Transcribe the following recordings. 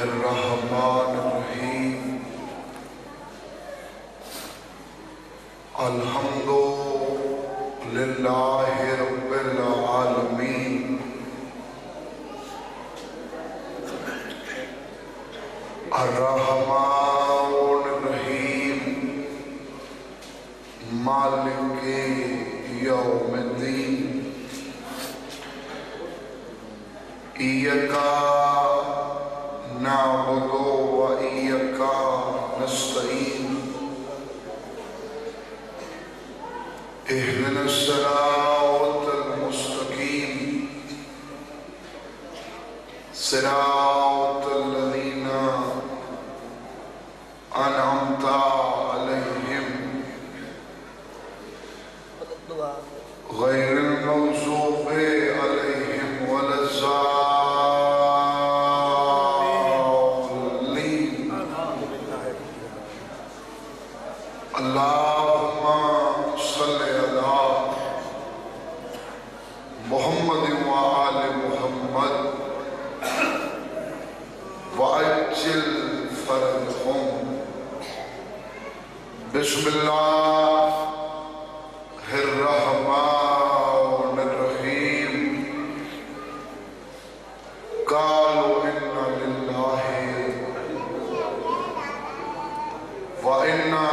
الرحمن الرحیم الحمد للہ رب العالمین الرحمن الرحیم مالک یوم الدین ایاک نعبد و ایاک نستعین اہدنا الصراط المستقیم صراط الذین انعمت علیہم غیر المغضوب علیہم ولا الضالین اللہم صلی علی محمد وآل محمد وعجل فرجهم بسم اللہ الرحمن الرحیم قالوا انا للہ وانا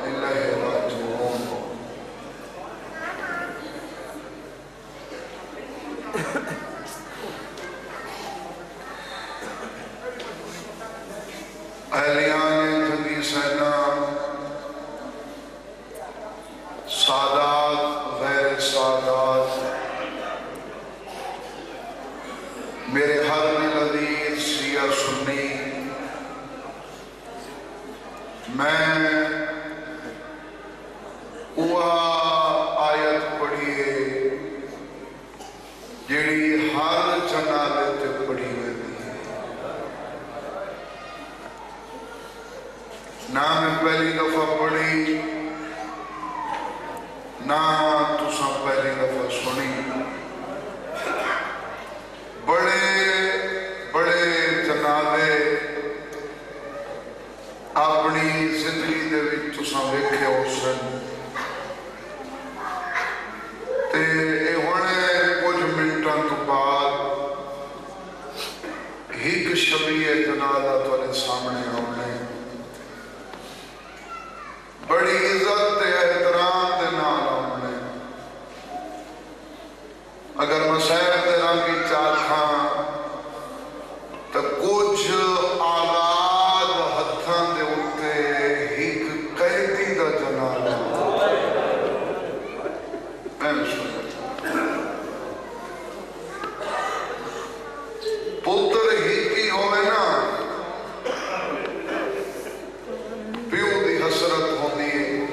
الیہ راجعون اہلیان جنگی سینا سادات غیر سادات میرے ہر دل عزیز شیعہ سنی میں وہ آیت پڑھیے جیڑی ہر جنازے تے پڑھی ہوئی نہ میں پہلی دفعہ پڑھی نہ تساں پہلی دفعہ سنی بڑے بڑے جنازے اپنی زندگی دے وچ تساں ویکھے ہو سن تے ہونے کچھ منٹاں تو بعد ایک شبیہ جنازہ تواڈے سامنے آنے بڑی عزت تے احترام دے نال آنے اگر مسائل دے رنگی چاکھاں تو کچھ آلات ہتھاں دے اتے ایک قیدی دا جنازہ پتر ہی کی ہوئے نا پیو دی حسرت ہوندی ہے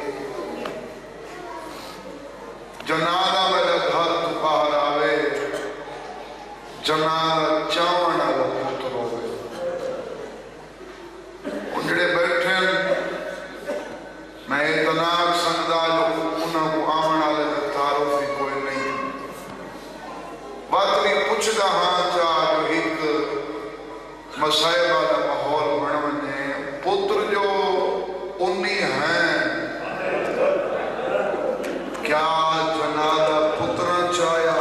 جنازہ میرے گھر تو باہر آوے جنازہ چاون والا پتر ہوئے انجڑے بیٹھے میں اطلاق سنگدا جو انہاں کو آمن والے دا تعارف ہی کوئی نہیں بات نہیں پوچھدا ہاں چاہ جو ایک مسائب والا ماحول بن ونے پتر جو انی ہیں کیا جنازہ پتراں چاہیا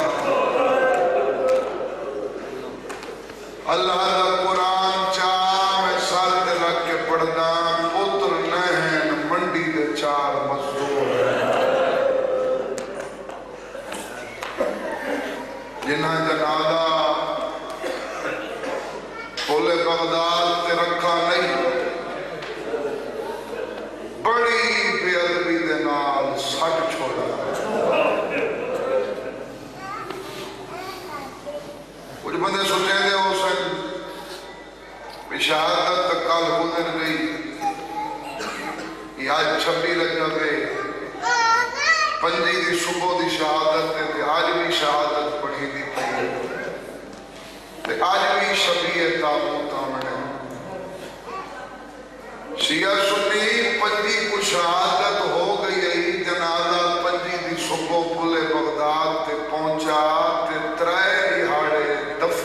اللہ دا قرآن چاہ میں سر دے رکھ کے پڑھنا پتر نہن منڈی دے چار مزدور ہیں جنہاں جنازہ پھول بغداد تے رکھا نہیں بڑی بے ادبی دے نال سٹ چھوڑا کچھ بندے سوچے دے ہو سن شہادت تک کل گزر گئی یہ آج 26 رجب پنجی دی صبح دی شہادت تے آج بھی شہادت پڑھی دی پئی تے آج بھی شبیہ تابوت آمنے شیعہ سنی پنجی کو شہادت ہو گئی ہے جنازہ پنجی دی صبح پھلے بغداد تے پہنچا تے ترائے دہاڑے دفن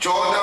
14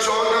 14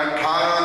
18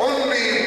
19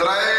3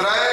3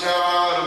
4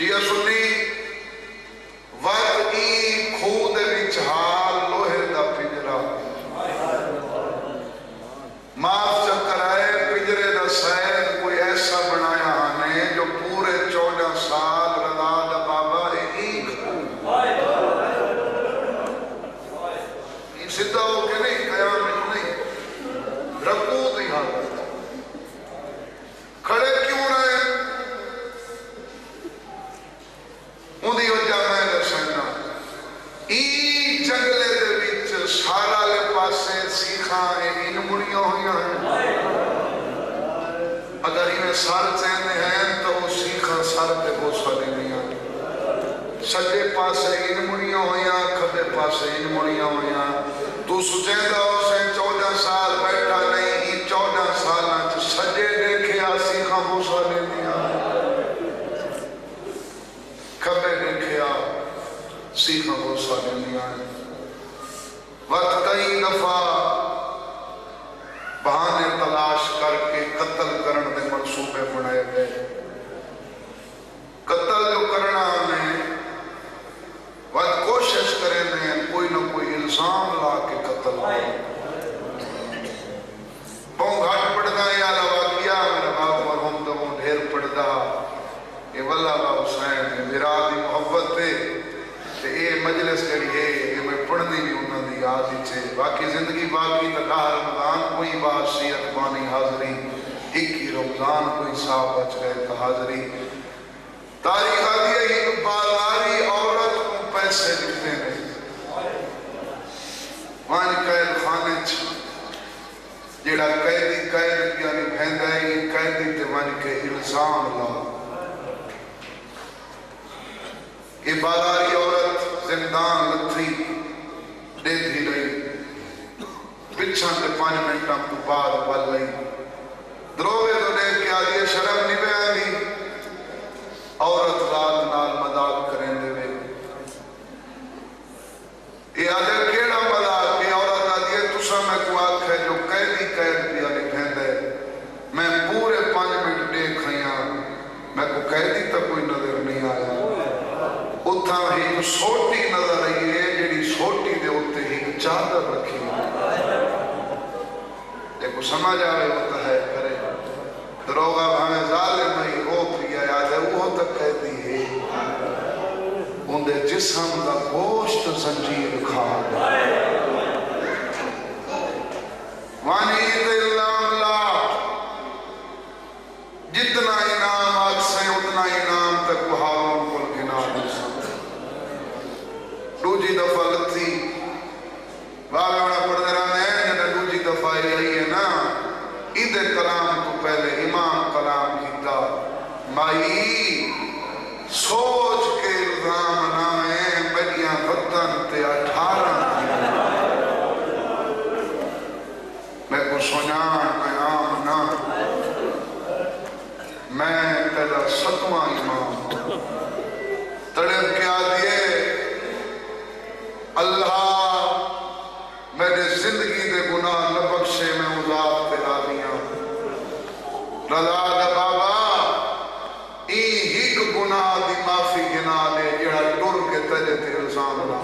شیعہ سنی وقت ای خود وچ حال لوہے دا پنجرا معاف چکر آئے پنجرے دا سید کوئی ایسا بنایا ہانے جو پورے 14 سال رضا دا بابا ایک سدھا ہو کے نہیں قیام نہیں رکوع دی حالت کھڑے کیوں رہے اندھی وجہ میں دسنا ای جنگلے دے وچ سارا لے پاسے سیکھاں ان مڑیاں ہوئی ہیں اگر انہیں سار چہنے ہیں تو وہ سیکھاں سار پہ بوسا دینی ہیں سجے پاسے ان مڑیاں ہوئی ہیں کھبے پاسے ان مڑیاں ہوئی ہیں تو سچیں دا اسے 14 سال بیٹھا نہیں ای 14 سالہ سجے دیکھے سیکھاں بوسا دینی ہیں کھبے دیکھے سیکھاں بوسا دینی ہیں وقت کئی دفعہ بہانے تلاش کر کے قتل کرن دے منصوبے بنائے گئے قتل جو کرنا ہمیں وقت کوشش کریں دیں کوئی نہ کوئی الزام لا کے قتل پاؤں گھاٹ پڑھنا یا لوا کیا میرا باپ مرحوم دموں ڈھیر پڑھدا یہ واللہ با حسین میرا دی محبت تے اے مجلس کری ہے یہ میں پڑھنی بھی انہوں نے یاد ہی چھے باقی زندگی باقی تکاہ رمضان کوئی بات سیت بانی حاضری 21 رمضان کوئی صاحب بچ گئے تا حاضری تاریخ آدھی ہے ایک بازاری عورت کو پیسے لکھتے ہیں وہاں قید خانے جیڑا قید یعنی بھیندہ ہے یہ قیدی تے وہاں کے الزام لا یہ بازاری عورت زندان لتھی دے دی رہی پچھاں تے 5 منٹاں کو بعد بل رہی دروے تو دیکھ کے آدھی شرم نہیں میں آدھی عورت رات نال مداد کریں دے وے یہ آدھے کیڑا مداد کہ عورت آدھی تسا میں کو آکھ ہے جو قید پیا نہیں پھیندے میں پورے 5 منٹ دیکھ کھائیاں میں کو قیدی تک کوئی نظر نہیں آیا اتھا ہی سوٹی نظر آئی ہے جیڑی سوٹی دے ہوتے ہی چادر رکھی دیکھو سمجھ آئے ہوتا ہے کرے دروگا بھانے ظالم ہی ہو پیا یاد ہے وہ تک قیدی ہے اندے جسم دا گوشت زنجیر کھا وانی دلام لا جتنا انعام آج سے اتنا انعام تک ہارون کل گنا دیسا دوجی دفعہ لتھی بابے وڑا پڑھنے رہنے ہیں جنہیں دوجی دفعہ یہ رہی ہے نا عید کلام کو پہلے امام کلام کیتا مائی سوچ کے الزام نامے بڑیاں وطن تے 18 میں کو سنان میں آمنا میں تیرا 7واں امام تڑپ کے آدھئے اللہ میرے زندگی دے گناہ نہ بخشے میں اذاب پہ راضیاں رضا دا بابا ای ہک گناہ دی معافی گنا لے جڑا ڈر کے تجھے تے الزام نہ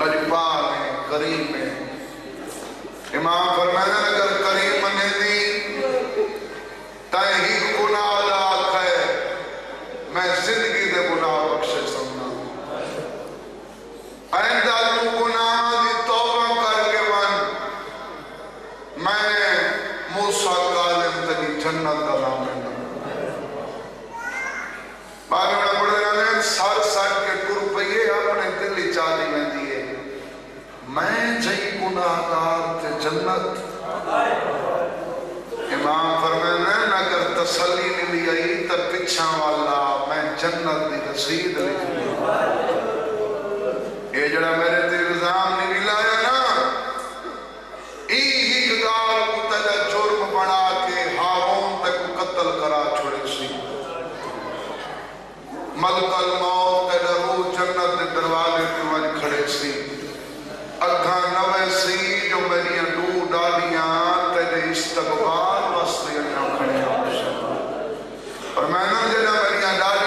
لجپال میں کریم میں امام فرمائے اگر کریم نے دی تائیں ہک گناہ دا آکھ ہے میں زندگی دے گناہ بخشے سمنا آئندہ تو گناہ دی توبہ کر کے میں موسیٰ کالم تجھی جنت دا رامن باقی میں پڑھے رہنے سار سار کے ٹر پئیے اپنے دلی چالی میں دیئے میں جئی گناہ دار تے جنت امام فرمائے نہ اگر تسلی نہیں لئی تب پچھا والا میں جنت دی رسید لکھ لی یہ جڑا میرے تے الزام نہیں لایا نا ہی گال کو تجا جرم بنا کے ہارون تک قتل کرا چھوڑے سی ملک الموت تیرا روح جنت دے دروازے پہ وجہ کھڑے سی اگھا نوے سی جو میری دو ڈالیاں تیرے استقبال واسطے انہاں کھڑے ہیں اور میں نے جڑا میری ڈالیاں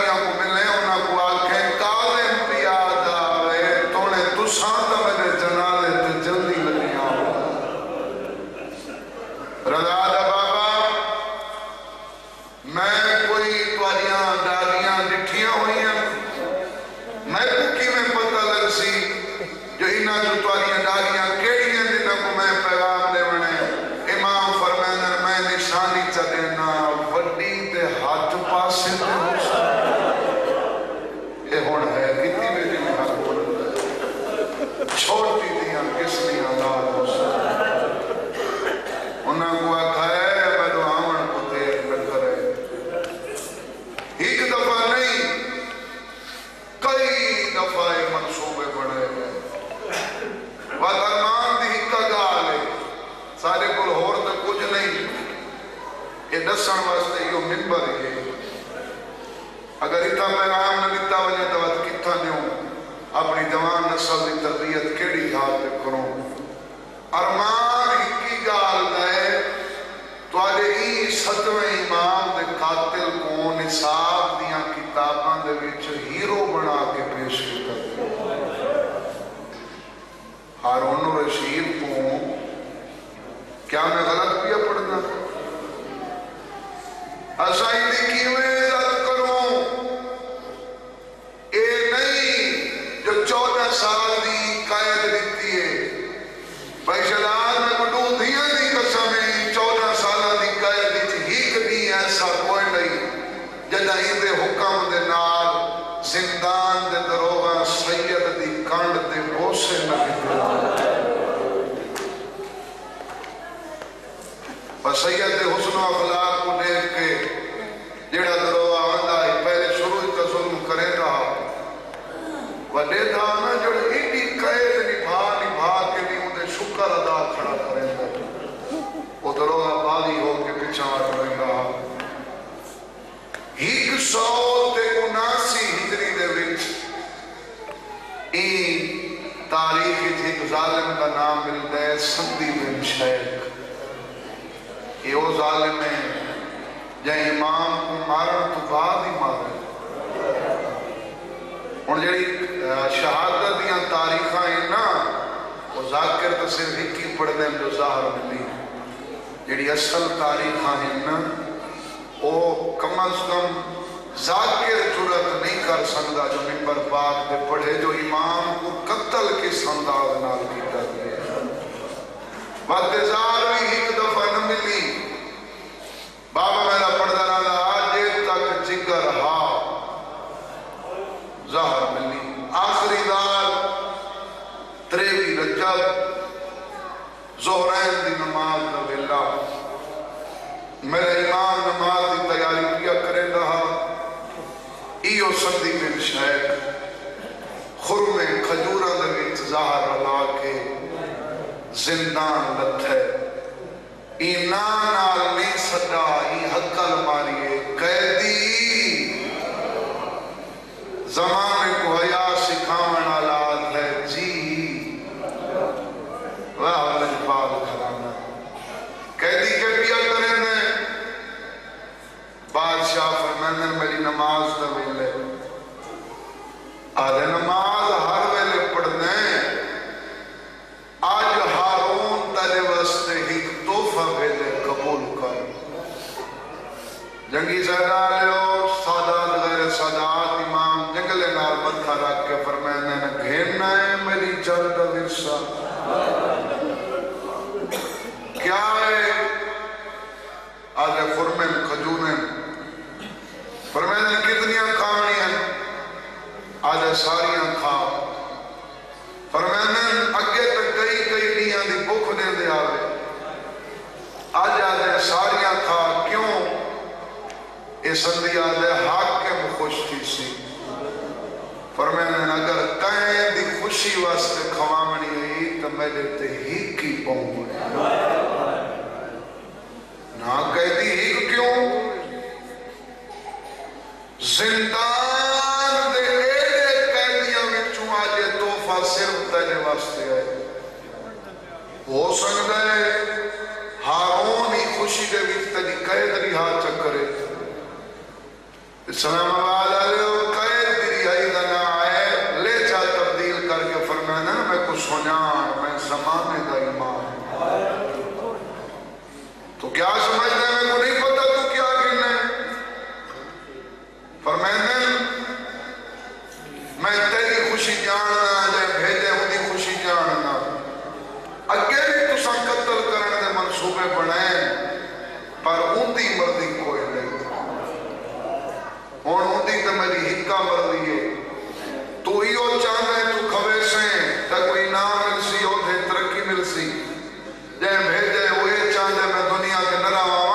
بات ارمان دی ہکا گال ہے سارے کو ہور تو کچھ نہیں یہ دسن واسطے یہ منبر ہے اگر اتنا پیغام نہ لیتا وجہ تو کتنا نیوں اپنی جوان نسل کی تربیت کیڑی حال کروں ارمان ہکی گال دے تو آجے ای ستویں امام دے قاتل کو نصاب دیاں کتاباں دے وچ ہیرو بنا کے پیش کرتے ہارون رشید کو کیا میں غلط پیا پڑھنا اسائی دی کیویں عزت کروں اے نہیں جو 14 سال دی قید دیتی ہے بھائی شلال میں بڑھو دیاں دی قسمیں 14 سالہ دی قید دیتی ہیک نہیں ایسا کوئی نہیں جدہ دے حکم دے نال زندان دے دروگا سید دی کانڈ دے بوسے نبی دے اور سید دے حسن و اخلاق کو دیکھ کے جیڑا دروگا آندہ ہے پہلے شروع کا ظلم کرے رہا وڈے دانا جو ایڈی قید نبھا کے بھی انہیں شکر ادا کھڑا کریں گا وہ دروگا باغی ہو کے پچھا رہے گا 179 ہجری دے وچ این تاریخ ایک ظالم کا نام ملتا ہے سندی بن شیخ یہ وہ ظالم ہے جہاں امام کو مارن تو بعد ہی مارن اور جڑی شہادت دیاں تاریخاں ہیں نا وہ ذاکر تو صرف ایک ہی پڑھنے میں جو ظاہر ملی جڑی اصل تاریخاں ہیں نا وہ کم از کم ذاکر جرت نہیں کر سکتا جو منبر پاک دے پڑھے جو امام کو قتل کس انداز نال کیتا گیا وقتزار بھی ایک دفعہ نہ ملی بابا میرا پڑھتا رہا آج تک جگر ہا ظاہر ملی آخری دار 23 رجب زہرین دی نماز دا ویلا میرا امام نماز دی تیاری کیا کرے رہا ایو سندی بن شیخ خرم کھجورہ دے ظاہر علا کے زندان لتھے ایمان نال نہیں سدا ای حقل ماریے قیدی زمانے کو حیا سکھاون آلات ہے جی واہ لجپال گھرانا قیدی کے پیا کریں نے بادشاہ فرمانے میری نماز دا ویلے آدھے نماز ہر ویلے پڑھنے آج ہارون تلے وستے ایک تحفہ بھیجے قبول کر جنگی زہرہ لیو سادات غیر سادات امام جنگلے نال مدھا رکھ کے فرمانے نے گھیرنا ہے میری جلد ورسہ کیا ہے آدھے خرمن کھجورن فرمانے کتنیاں کہانیاں آدھے ساریاں کھا فرمانے اگے تک کئی دیاں دی بھوک دے دے آوے آج آدھے ساریاں کھا کیوں اس اندی آدھے حاکم خوش تھی سی فرمانے اگر کہیں دی خوشی واسطے کھوامنی ہوئی تو میں دیتے ہی کی پاؤں نہ کہتی ہی کیوں زندان دے ایڈے قیدیاں وچوں آج تحفہ صرف تیرے واسطے آئے ہو سکتا ہے ہارون ہی خوشی دے وچ تیری قید رہا چکرے اسلام آباد علیہ قید رہائی دا نہ آئے لے جا تبدیل کر کے فرمانا میں کچھ سنان میں زمانے دا امام تو کیا سمجھتے ہیں میں کو نہیں پتا تو کیا کرنا ہے فرمانے میں تیری خوشی جاننا جائے بھیجے ہوں دی خوشی جاننا اگے بھی تو سن قتل کرنے دے منصوبے بڑھائیں پر ان دی مردی کوئی نہیں اور ان دی تو میری ہکا مردی ہے تو ہی ہو چاہتا ہے تو کھوے سے تا کوئی نام مل سی ہو تھے ترقی مل سی جائے بھیجے ہوئے چاہتے میں دنیا کے نراواں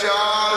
4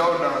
14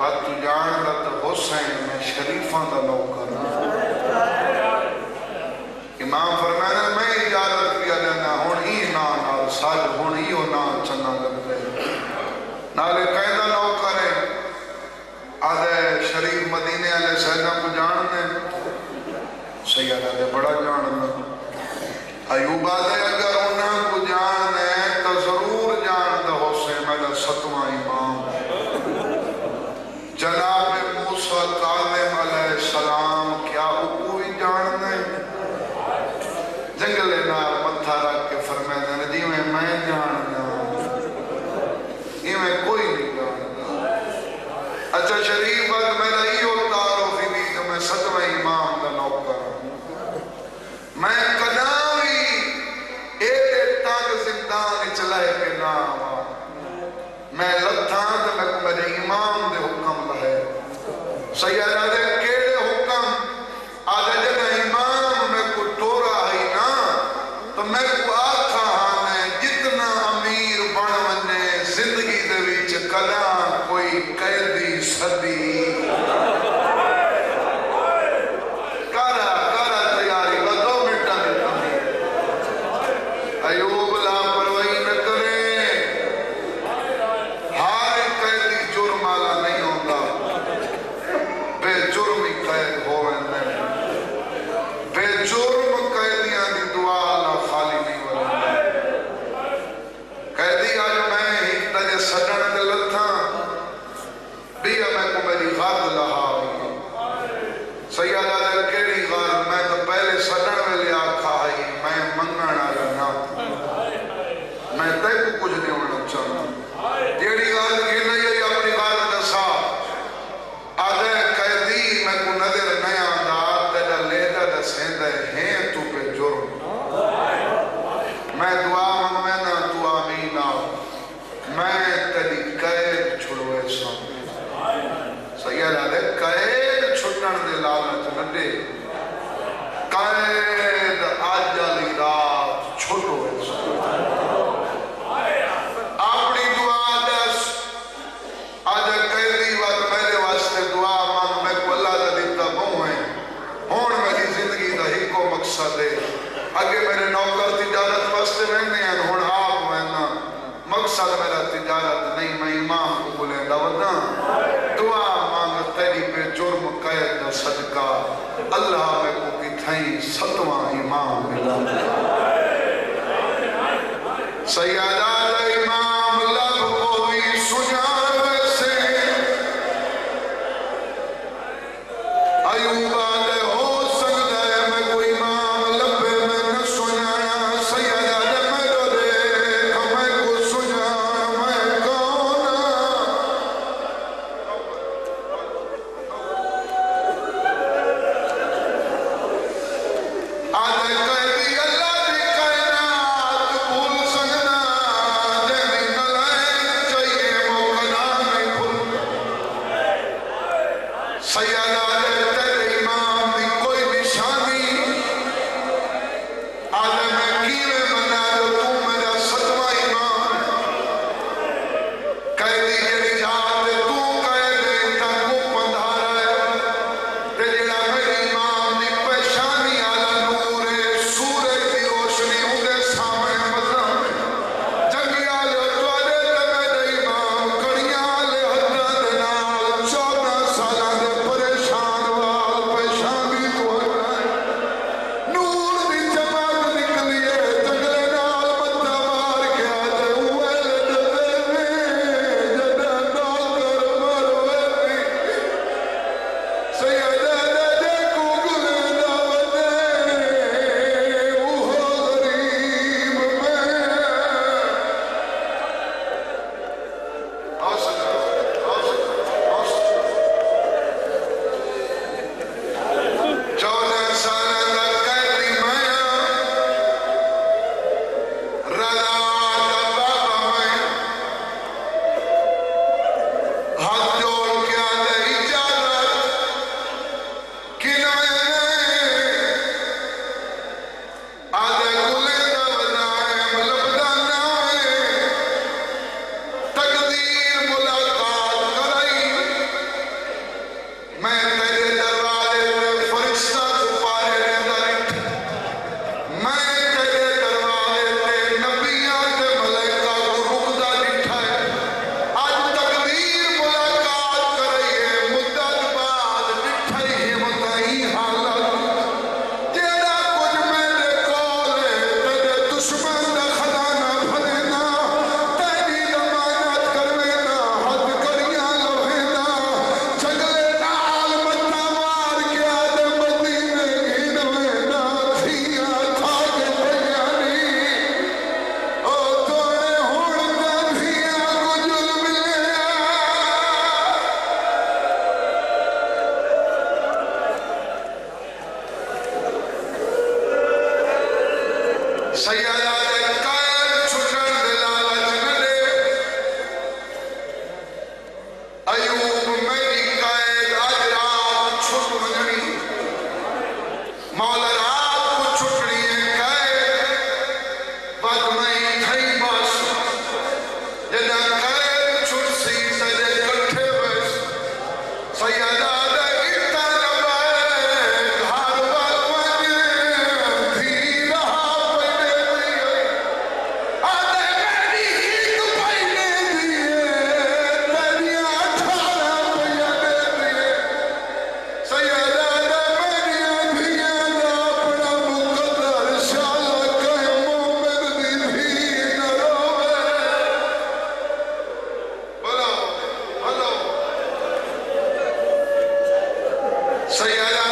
بات تو جان دا تو حسین میں شریفاں دا نوکر امام فرمایا میں اجازت کیا دینا ہون ہی نال سال ہون ہی ہو نا چنا لگتے نالے قیدہ نوکر ہے آدھے شریف مدینے علیہ سیدہ کو جاننے سیدہ دے بڑا جاننے ایوب آدھے اگر انہاں کو جاننے تو ضرور جان دا حسین میرا ستواں امام جناب موسیٰ کاظم علیہ السلام کیا کوئی جاننے جنگلے نال متھا رکھ کے فرمائے دے جی میں جاننا یہ میں کوئی نہیں جاننا اچھا شریف بات میرا ہی ہوتا روفی بھی کہ میں ستویں امام کا نوکر میں قدامی ایک تاک زندان چلائے کے نام میں لتھاں تو میں کو میرے امام دے حکم لہے سیدہ دے کیڑے حکم آدھے جگہ امام میں کو ٹورا ہی نا تو میں کو آکھا ہاں جتنا امیر بن ونے زندگی دے وچ کداں کوئی قیدی صدی کارا تیاری با 2 منٹا دی کمی ایوب لاپرواہی نہ کرے ہر قیدی جرم والا نہیں ہوتا بے جرمی قید ہوئے بے جرم قیدیاں دی دعا اللہ خالی نہیں ورنہ قیدی آج میں ہی تجھے سجن دے لتھا بیا میں کو میری غرد لہا ہوئی سیدہ دے کیڑی غرد میں تو پہلے سجن میں لیا کھائی میں منگنا رہنا میں تے کو کچھ نہیں ہونا چاہتا جیڑی غرد کی نہیں ہے اپنی غرد دسا آدھے قیدی میں کو نظر نہیں آندہ تیرا لیدہ دسیندہ ہیں تو پہ جرم میں دعا منگوینا تو آمین آؤ میں تیری قید چھڑوے سام سیدہ دے قید چھٹن دے لالچ نڈے قید آجالی رات چھوڑوے سام اپنی دعا دس آج قیدی وقت میرے واسطے دعا مانگ میں کو اللہ دا دیتا بہوں ہیں ہون میری زندگی دا ہی کو مقصد ہے اگے میرے نوکر تجارت واسطے رہنے ہیں ہون آپ وینا مقصد میرا تجارت نہیں میں امام کو بولے لودا دعا مانگ تیری پہ جرم قید دا صدقہ اللہ میں کو کی تھائیں ستواں امام ملا سیدہ دا امام لب کوئی سجان ویسے ایوب آدھے ہو سکتا ہے میں کوئی امام لبے میں نہ سنایا سیدہ دے میں تو دیکھ میں کو سجان میں کونا آدھے قیدی اللہ دی کائنات بھول سکنا جنہی نلائک چاہیے موقعہ نہیں بھول سیدہ دے تیرے امام دی کوئی نشانی آدھے میں کیوے بنا جو تو میرا ستواں امام قیدی جڑی جاتے تو قیدی تک کو پندھارا ہے تے جڑا میرے امام دی پیشانی آلا نور سورج دی روشنی اندے سامنے مطلب جنگی آلے اتوارے تے میرے امام کڑیاں لے حدہ دے نال 14 سالہ دے پریشان سیادہ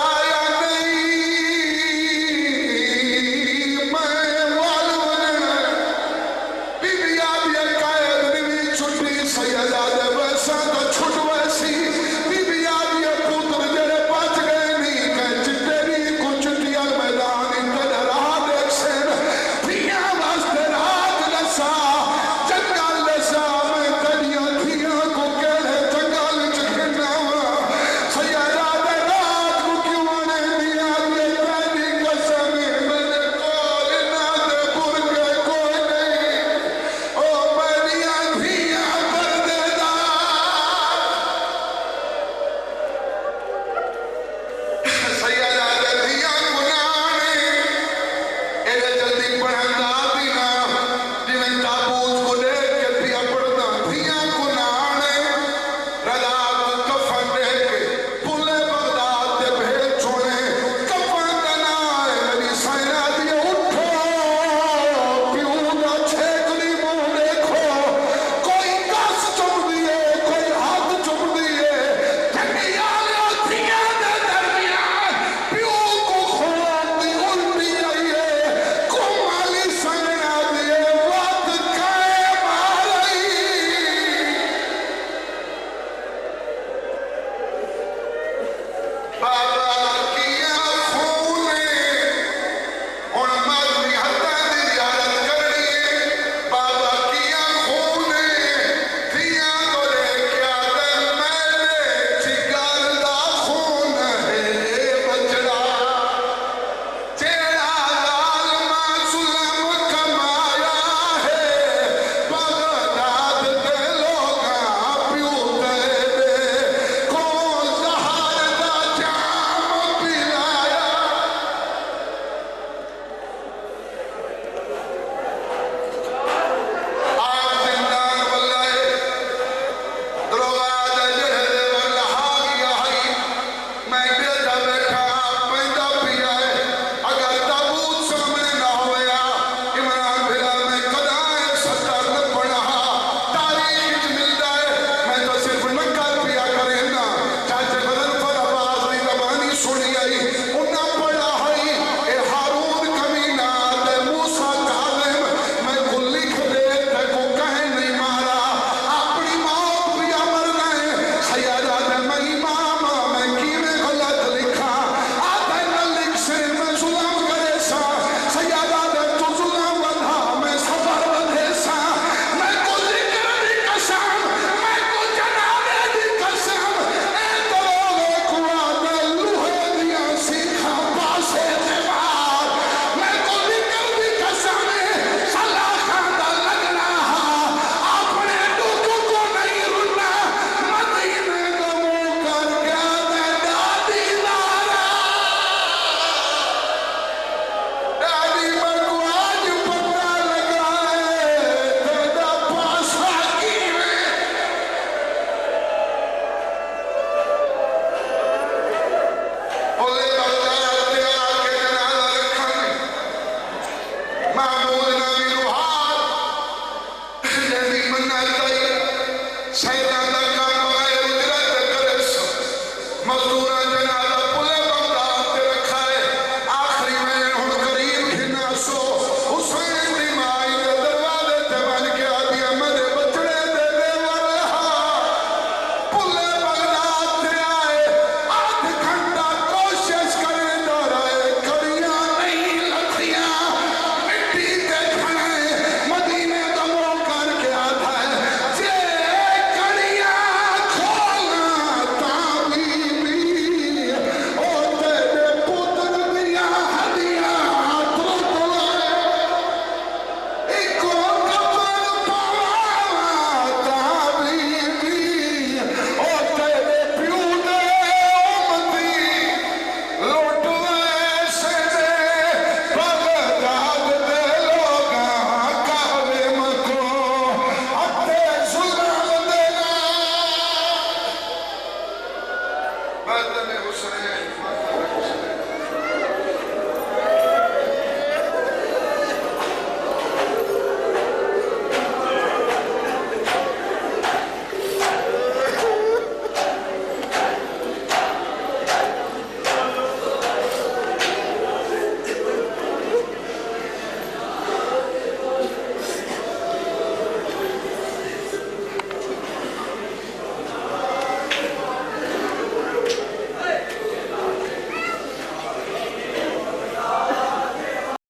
آیا نہیں معمول